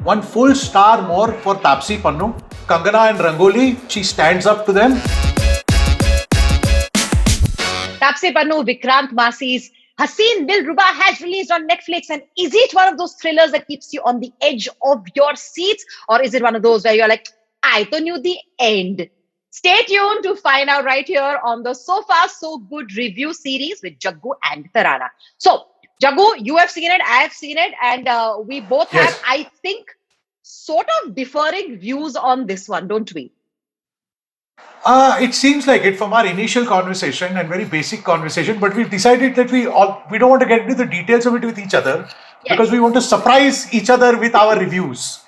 one full star more for Taapsee Pannu. Kangana and Rangoli, she stands up to them. Taapsee Pannu, Vikrant Massi's Haseen Dilruba has released on Netflix. And is it one of those thrillers that keeps you on the edge of your seats? Or is it one of those where you're like, I don't knew the end? Stay tuned to find out right here on the So Far So Good review series with Jaggu and Tarana. So, Jaggu, you have seen it, I have seen it, and we both have, I think, sort of differing views on this one, don't we? It seems like it from our initial conversation and very basic conversation, but we've decided that we don't want to get into the details of it with each other because we want to surprise each other with our reviews.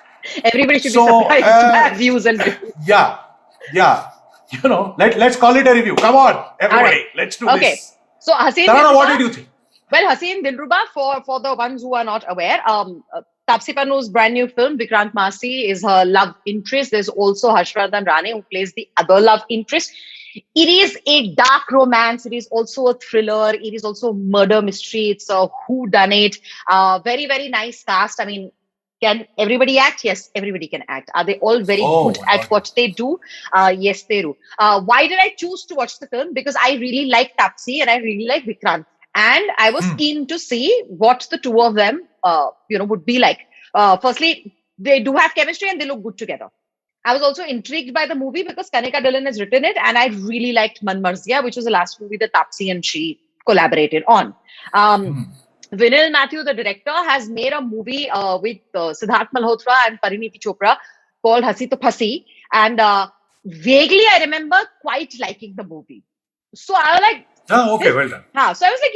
Everybody should be surprised to have views and reviews. Yeah. You know, let's call it a review. Come on, everybody, let's do this. So Haseen Tarana, what did you think? Well, Haseen Dilruba, for the ones who are not aware, Taapsee Pannu's brand new film, Vikrant Massi, is her love interest. There's also Harshvardhan Rane, who plays the other love interest. It is a dark romance. It is also a thriller. It is also a murder mystery. It's a whodunit. Very, very nice cast. I mean, can everybody act? Yes, everybody can act. Are they all very good at what they do? Yes, they do. Why did I choose to watch the film? Because I really like Taapsee and I really like Vikrant. And I was keen to see what the two of them, would be like. Firstly, they do have chemistry and they look good together. I was also intrigued by the movie because Kanika Dhillon has written it, and I really liked Man Marzia, which was the last movie that Taapsee and she collaborated on. Vinil Matthew, the director, has made a movie with Siddharth Malhotra and Parineeti Chopra called Hasi To Phasi, and vaguely I remember quite liking the movie. So I was like, well done. So I was like,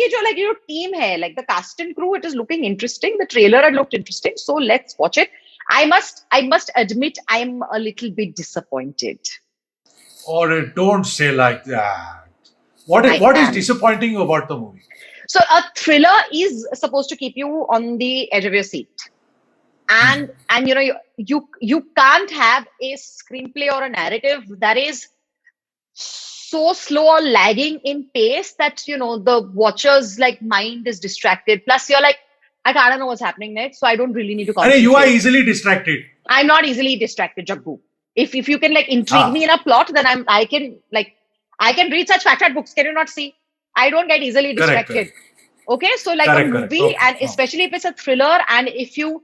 team hai, like the cast and crew, it is looking interesting. The trailer had looked interesting. So let's watch it. I must admit, I'm a little bit disappointed. Or don't say like that. What is disappointing about the movie? So a thriller is supposed to keep you on the edge of your seat. And you can't have a screenplay or a narrative that is so slow or lagging in pace that the watcher's mind is distracted. Plus you're like, I don't know what's happening next, so I don't really need to concentrate. You are easily distracted. I'm not easily distracted, Jaggu. If you can intrigue me in a plot, then I can read such fact books. Can you not see? I don't get easily distracted. Correct. Okay, so a movie, and especially if it's a thriller, and if you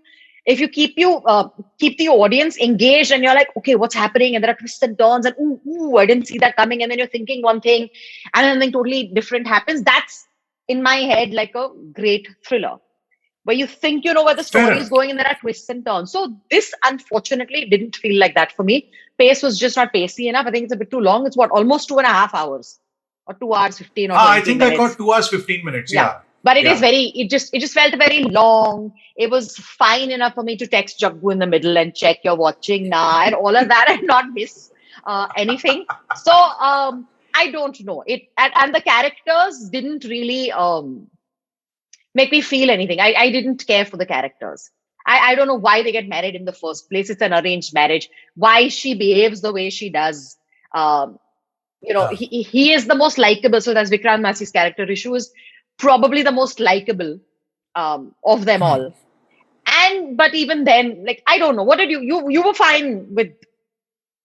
keep the audience engaged, and you're like, okay, what's happening? And there are twists and turns, and ooh, I didn't see that coming. And then you're thinking one thing, and then something totally different happens. That's in my head like a great thriller, where you think you know where the story is going, and there are twists and turns. So this, unfortunately, didn't feel like that for me. Pace was just not pacey enough. I think it's a bit too long. It's almost 2.5 hours, or 2 hours 15 or 20 I think minutes. I got 2 hours 15 minutes. Yeah. But it just felt very long. It was fine enough for me to text Jaggu in the middle and check you're watching now and all of that and not miss anything. So I don't know. And the characters didn't really make me feel anything. I didn't care for the characters. I don't know why they get married in the first place. It's an arranged marriage. Why she behaves the way she does. He is the most likable. So that's Vikrant Massi's character. Rishu is probably the most likable of them all. But even then, I don't know. What did you were fine with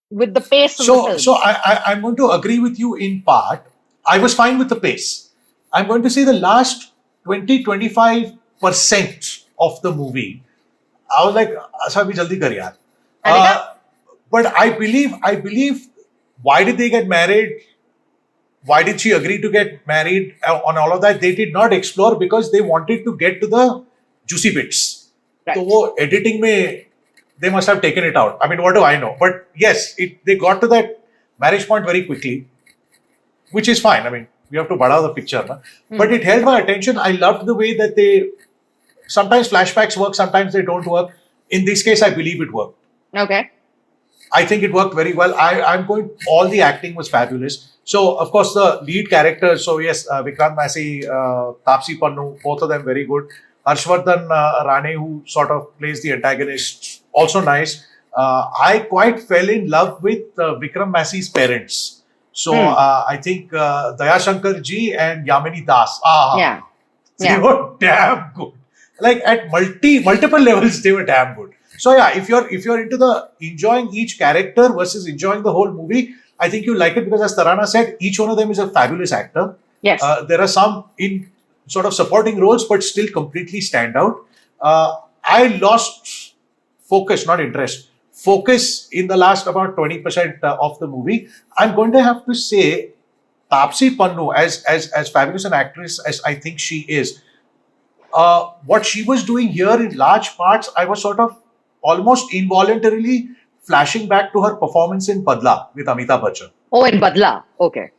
the pace of the film? So I'm going to agree with you in part. I was fine with the pace. I'm going to say the last 20-25% of the movie, I was like, "Asa bhi jaldi kar yaar." But I believe, why did they get married? Why did she agree to get married on all of that? They did not explore because they wanted to get to the juicy bits. Right. So editing mein, they must have taken it out. I mean, what do I know? But yes, they got to that marriage point very quickly, which is fine. I mean, we have to bada the picture. Na? But it held my attention. I loved the way that sometimes flashbacks work, sometimes they don't work. In this case, I believe it worked. Okay. I think it worked very well. All the acting was fabulous. So, of course, the lead characters, so yes, Vikrant Massi, Taapsee Pannu, both of them very good. Harshvardhan Rane, who sort of plays the antagonist, also nice. I quite fell in love with Vikram Massi's parents. So, I think Daya Shankar ji and Yamini Das. They were damn good. Like at multiple levels, they were damn good. So yeah, if you're into the enjoying each character versus enjoying the whole movie, I think you like it because, as Tarana said, each one of them is a fabulous actor. Yes. There are some in sort of supporting roles, but still completely stand out. I lost focus, not interest. Focus in the last about 20% of the movie. I'm going to have to say, Taapsee Pannu, as fabulous an actress as I think she is, what she was doing here in large parts, I was sort of almost involuntarily flashing back to her performance in Padla with Amitabh Bachchan. Oh, in Badla. Okay.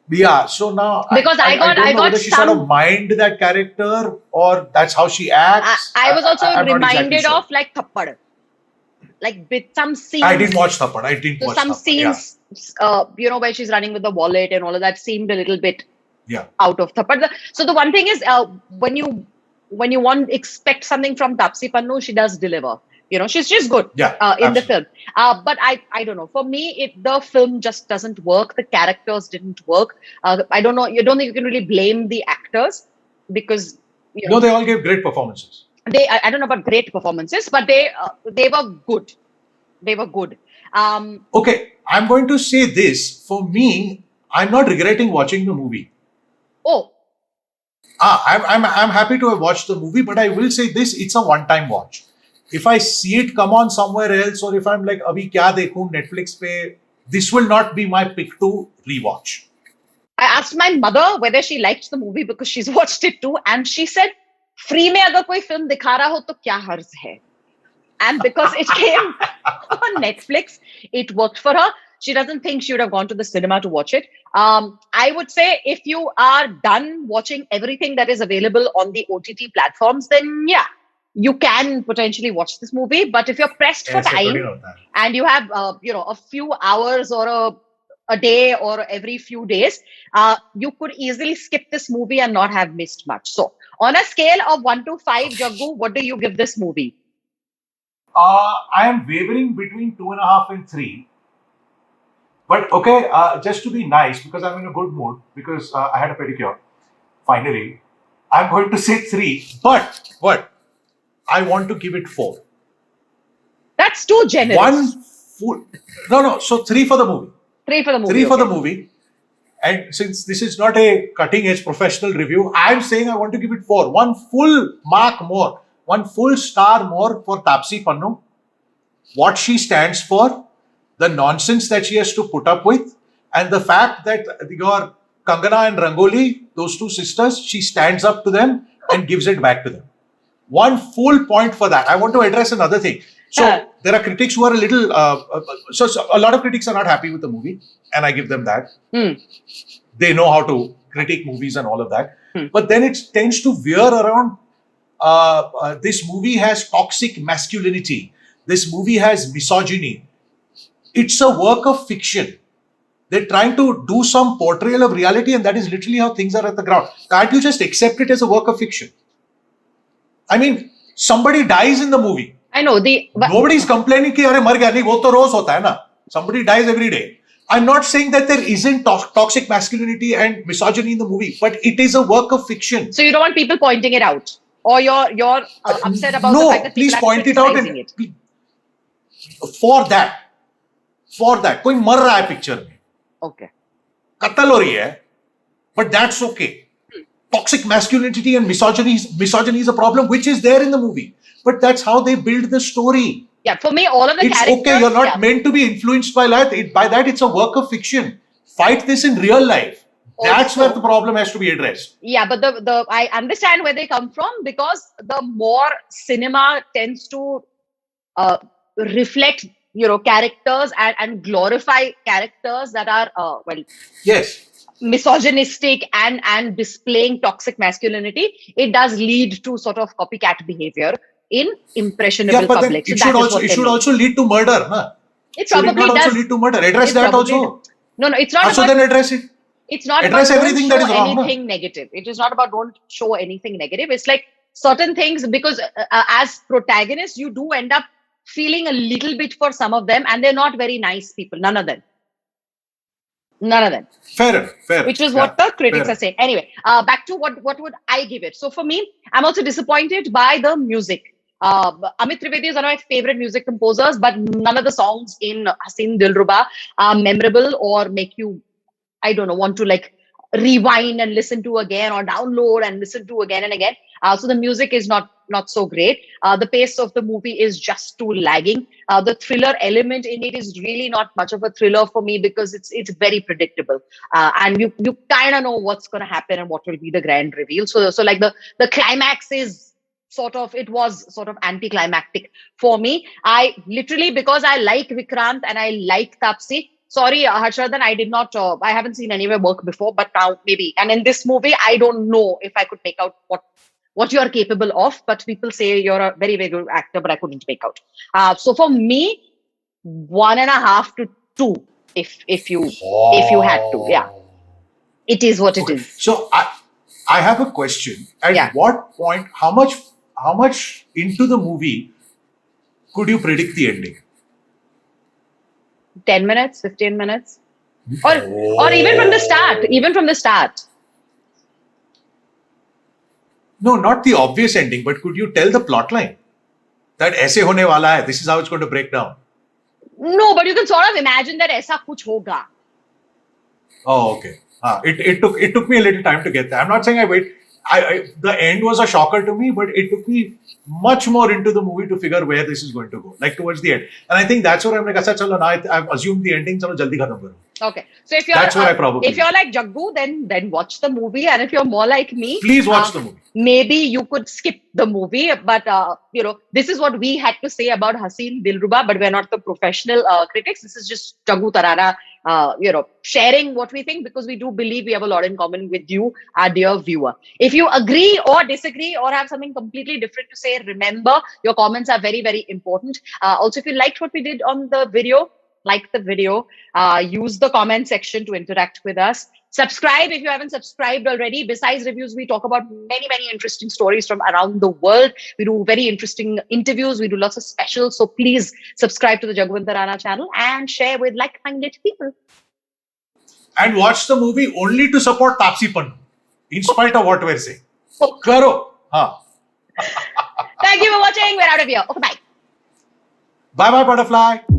Yeah, so now Because I don't know got whether she sort some- of mined that character or that's how she acts. I was also I'm not reminded exactly sure. of like Thappad. Like with some scenes. I didn't watch Thappad. I didn't So watch some Thappad. Yeah. scenes, where she's running with the wallet and all of that seemed a little bit Yeah. out of Thappad. So the one thing is, when you expect something from Taapsee Pannu, she does deliver. She's just good Yeah. in the absolutely. film. But I don't know. For me, the film just doesn't work. The characters didn't work. I don't know. You don't think you can really blame the actors because No, they all gave great performances. I don't know about great performances, but they were good. They were good. Okay, I'm going to say this. For me, I'm not regretting watching the movie. Oh, I'm happy to have watched the movie, but I will say this: it's a one-time watch. If I see it come on somewhere else, or if I'm like, "Abhi kya dekhu Netflix pe," this will not be my pick to rewatch. I asked my mother whether she liked the movie because she's watched it too, and she said, "Free में अगर कोई film दिखा रहा हो तो क्या हर्ज है?" And because it came on Netflix, it worked for her. She doesn't think she would have gone to the cinema to watch it. I would say if you are done watching everything that is available on the OTT platforms, then yeah, you can potentially watch this movie. But if you're pressed for ऐसे थोड़ी time ना होता है. and you have a few hours or a day or every few days, you could easily skip this movie and not have missed much. So on a scale of 1 to 5, Jaggu, what do you give this movie? I am wavering between 2.5 and 3. But okay, just to be nice, because I'm in a good mood, because I had a pedicure, finally, I'm going to say 3. But I want to give it 4. That's too generous. One full. No. So 3 for the movie. 3 for the movie. 3 for the okay. movie. And since this is not a cutting edge professional review, I'm saying I want to give it 4. One full mark more. One full star more for Taapsee Pannu. What she stands for, the nonsense that she has to put up with, and the fact that your Kangana and Rangoli, those two sisters, she stands up to them and gives it back to them. One full point for that. I want to address another thing. So there are critics who are a little, so a lot of critics are not happy with the movie, and I give them that. They know how to critique movies and all of that. But then it tends to veer around. This movie has toxic masculinity. This movie has misogyny. It's a work of fiction. They're trying to do some portrayal of reality, and that is literally how things are at the ground. Can't you just accept it as a work of fiction? I mean, somebody dies in the movie. I know. Nobody's complaining कि अरे मर गया नहीं वो तो रोज होता है ना. Somebody dies every day. I'm not saying that there isn't toxic masculinity and misogyny in the movie, but it is a work of fiction. So you don't want people pointing it out, or you're upset about the fact that please people point are it out. criticizing it. For that, कोई मर रहा है picture में. Okay. कत्ल हो रही है, but that's okay. Toxic masculinity and misogyny is a problem which is there in the movie, but that's how they build the story. Yeah, for me, all of the It's characters. okay, you're not meant to be influenced by that. By that, it's a work of fiction. Fight this in real life. That's Also- where the problem has to be addressed. Yeah, but the I understand where they come from, because the more cinema tends to reflect characters and glorify characters that are Yes. misogynistic and displaying toxic masculinity, it does lead to sort of copycat behavior in impressionable Yeah, but then public. So it that should is also what it they should mean. also lead to murder, huh? It Should it probably not does. also lead to murder? Address It that probably also. No, it's not So about. then address it. It's not Address about everything don't that show is wrong, no? anything negative. It is not about don't show anything negative. It's like certain things, because as protagonists, you do end up feeling a little bit for some of them, and they're not very nice people. None of them. Fair. Which is Yeah, what the critics fair. are saying. Anyway, back to what would I give it? So for me, I'm also disappointed by the music. Amit Trivedi is one of my favorite music composers, but none of the songs in Haseen Dilruba are memorable or make you, I don't know, want to like rewind and listen to again or download and listen to again and again. So the music is not so great. The pace of the movie is just too lagging. The thriller element in it is really not much of a thriller for me because it's very predictable, and you kind of know what's going to happen and what will be the grand reveal. So like the climax is it was sort of anticlimactic for me. I literally, because I like Vikrant and I like Tapsi. Sorry, Harshvardhan, I haven't seen anywhere work before, but now maybe. And in this movie, I don't know if I could make out what you are capable of. But people say you're a very, very good actor, but I couldn't make out. So for me, 1.5 to 2, if you had to, yeah, it is what it Okay. is. So I have a question. At Yeah. what point, how much into the movie could you predict the ending? 10 minutes, 15 minutes, or even from the start. Even from the start. No, not the obvious ending, but could you tell the plot line? That ऐसे होने वाला है, this is how it's going to break down. No, but you can sort of imagine that ऐसा कुछ होगा. Oh, okay. It took me a little time to get there. I'm not saying I wait. The end was a shocker to me, but it took me much more into the movie to figure where this is going to go, like towards the end. And I think that's where I'm like, "Acha, chalo, now I've assumed the ending, chalo jaldi khatam karo." Okay, so if you're That's where I probably- if you're like Jaggu, then watch the movie, and if you're more like me, Please watch the movie. maybe you could skip the movie. But this is what we had to say about Haseen Dilruba, but we're not the professional critics. This is just Jaggu Tarana, sharing what we think, because we do believe we have a lot in common with you, our dear viewer. If you agree or disagree or have something completely different to say, remember your comments are very, very important. Also, if you liked what we did on the video, like the video, use the comment section to interact with us. Subscribe if you haven't subscribed already. Besides reviews, we talk about many, many interesting stories from around the world. We do very interesting interviews. We do lots of specials. So please subscribe to the Jagwant Rana channel and share with like-minded people. And watch the movie only to support Tapsi Pannu, in spite of what we're saying. Karo. Thank you for watching. We're out of here. Okay, bye. Bye bye, butterfly.